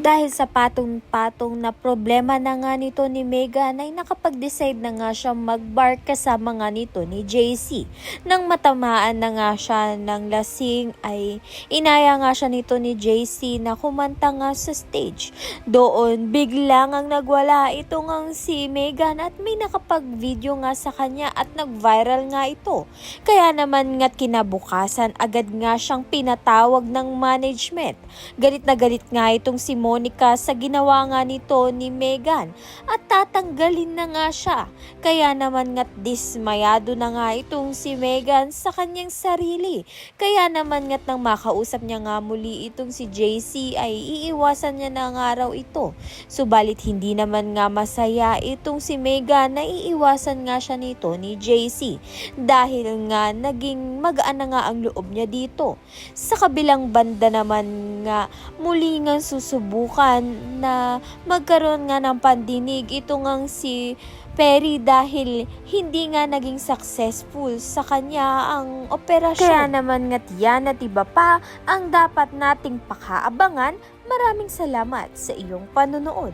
Dahil sa patong-patong na problema na nga nito ni Megan ay nakapag-decide na nga siya mag-bar kasama nga nito ni JC. Nang matamaan na nga siya ng lasing ay inaya nga siya nito ni JC na kumanta nga sa stage. Doon biglang ang nagwala ito ngang si Megan at may nakapag-video nga sa kanya at nag-viral nga ito. Kaya naman nga't kinabukasan agad nga siyang pinatawag ng management. Galit na galit nga itong si Monica sa ginawa nga nito ni Megan at tatanggalin na nga siya. Kaya naman nga't dismayado na nga itong si Megan sa kanyang sarili. Kaya naman nga't nang makausap niya nga muli itong si JC ay iiwasan niya na nga raw ito. Subalit hindi naman nga masaya itong si Megan na iiwasan nga siya nito ni JC dahil nga naging magaan na nga ang loob niya dito. Sa kabilang banda naman nga muli nga susubukan na magkaroon nga ng pandinig ito ngang si Perry dahil hindi nga naging successful sa kanya ang operasyon. Kaya naman nga't yan at iba pa ang dapat nating pakaabangan. Maraming salamat sa iyong panonood.